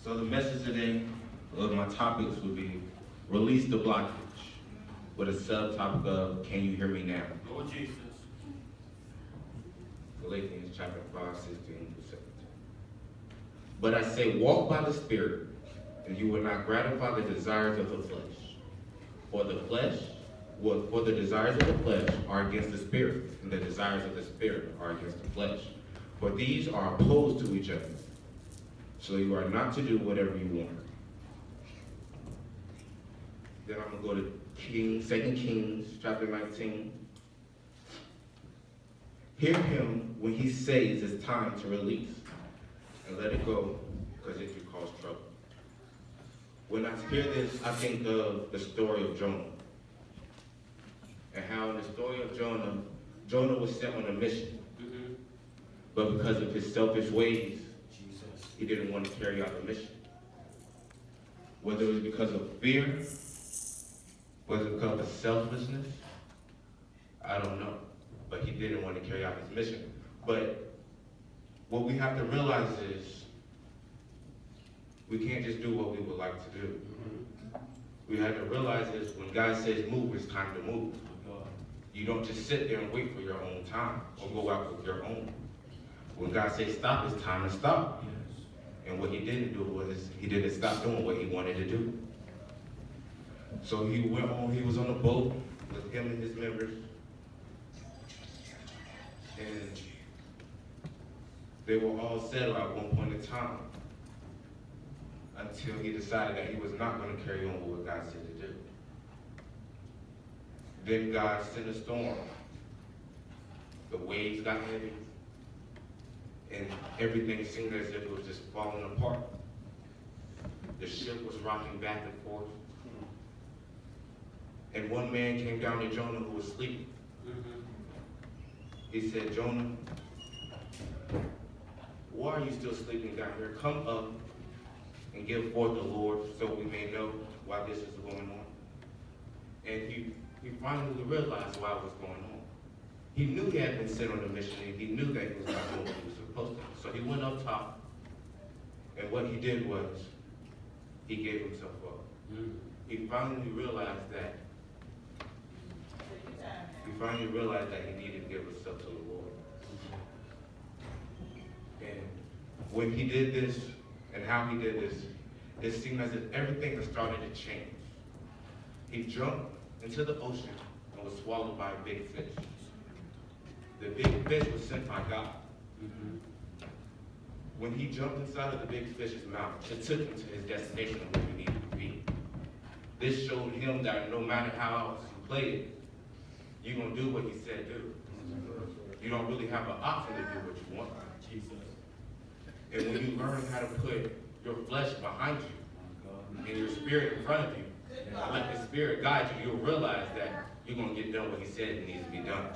So the message today of my topics would be release the blockage with a subtopic of can you hear me now? Lord Jesus. Galatians chapter 5, 16 to 17. But I say walk by the Spirit, and you will not gratify the desires of the flesh. For the desires of the flesh are against the Spirit, and the desires of the Spirit are against the flesh. For these are opposed to each other. So you are not to do whatever you want. Then I'm going to go to 2 Kings chapter 19. Hear him when he says it's time to release, and let it go, because it could cause trouble. When I hear this, I think of the story of Jonah. And how in the story of Jonah, Jonah was sent on a mission. But because of his selfish ways, he didn't want to carry out the mission. Whether it was because of fear, was it because of selflessness, I don't know. But he didn't want to carry out his mission. But what we have to realize is we can't just do what we would like to do. We have to realize is when God says move, it's time to move. You don't just sit there and wait for your own time or go out with your own. When God says stop, it's time to stop. And what he didn't do was he didn't stop doing what he wanted to do. So he went on, he was on a boat with him and his members. And they were all settled at one point in time until he decided that he was not going to carry on with what God said to do. Then God sent a storm. The waves got heavy, and everything seemed as if it was just falling apart. The ship was rocking back and forth. And one man came down to Jonah who was sleeping. He said, Jonah, why are you still sleeping down here? Come up and give forth the Lord so we may know why this is going on. And he finally realized why it was going on. He knew he had been sent on a mission, and he knew that he was not doing what he was supposed to. So he went up top, and what he did was he gave himself up. He finally realized that he needed to give himself to the Lord. And when he did this, and how he did this, it seemed as if everything had started to change. He jumped into the ocean and was swallowed by a big fish. The big fish was sent by God. When he jumped inside of the big fish's mouth, it took him to his destination where he needed to be. This showed him that no matter how else you play it, you're going to do what he said do. You don't really have an option to do what you want. And when you learn how to put your flesh behind you and your spirit in front of you, and let the Spirit guide you, you'll realize that you're going to get done what he said needs to be done.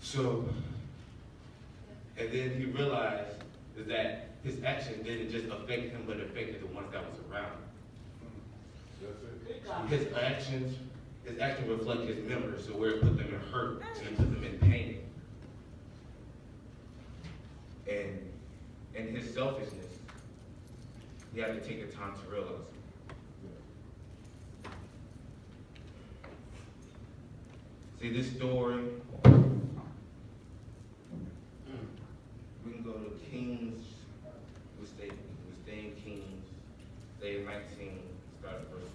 So, and then he realized that his actions didn't just affect him, but affected the ones that was around him. His actions reflect his members, so where it put them in hurt and it put them in pain. And his selfishness, he had to take the time to realize it. See, this story, we can go to Kings, we stay in Kings, stay in 19, start at verse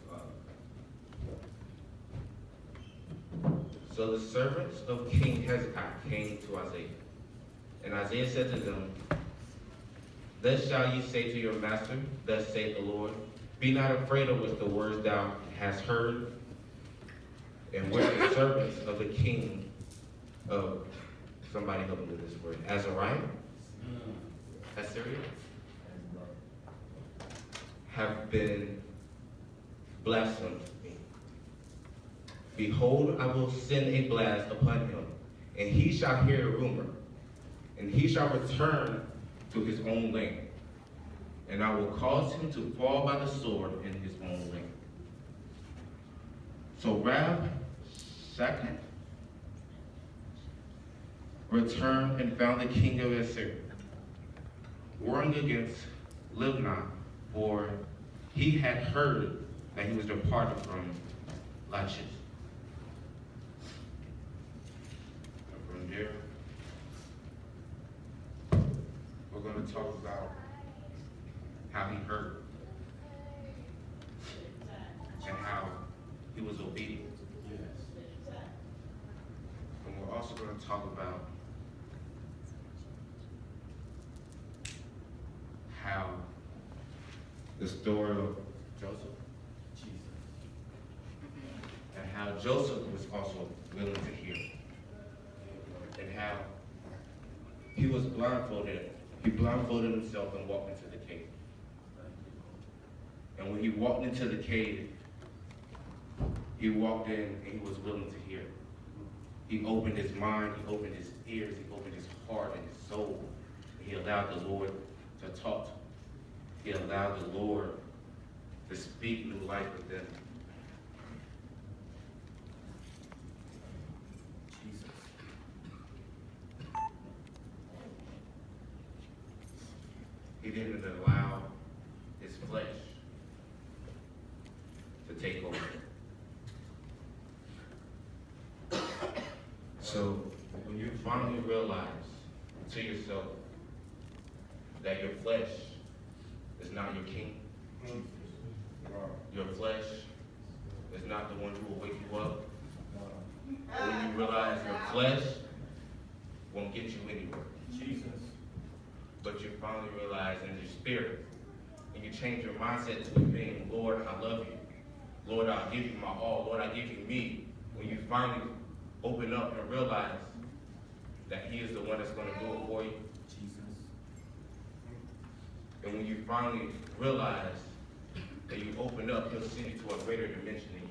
5. So the servants of King Hezekiah came to Isaiah, and Isaiah said to them, Thus shall ye say to your master, thus saith the Lord, Be not afraid of what the words thou hast heard, and where the servants of the king of, somebody help me with this word, Azariah? Assyria? Have been blasphemed me. Behold, I will send a blast upon him, and he shall hear a rumor, and he shall return to his own land, and I will cause him to fall by the sword in his own land. So Rabshakeh returned and found the king of Assyria warring against Libnah, for he had heard that he was departed from Lachish. And from there, we're going to talk about how he heard and how he was obedient. And we're also going to talk about how the story of Joseph and how Joseph was also willing to hear, and how he was blindfolded. He blindfolded himself and walked into the cave. And when he walked into the cave, he walked in and he was willing to hear. He opened his mind, he opened his ears, he opened his heart and his soul. And he allowed the Lord to talk to him. He allowed the Lord to speak new life within him. Jesus. He didn't allow his flesh to take over. So when you finally realize to yourself that your flesh is not your king, your flesh is not the one who will wake you up. When you realize your flesh won't get you anywhere. Jesus. But you finally realize in your spirit, and you change your mindset to it being, Lord, I love you. Lord, I'll give you my all. Lord, I give you me. When you finally open up and realize that he is the one that's going to do it for you. Jesus. And when you finally realize that you open up, he'll send you to a greater dimension in you.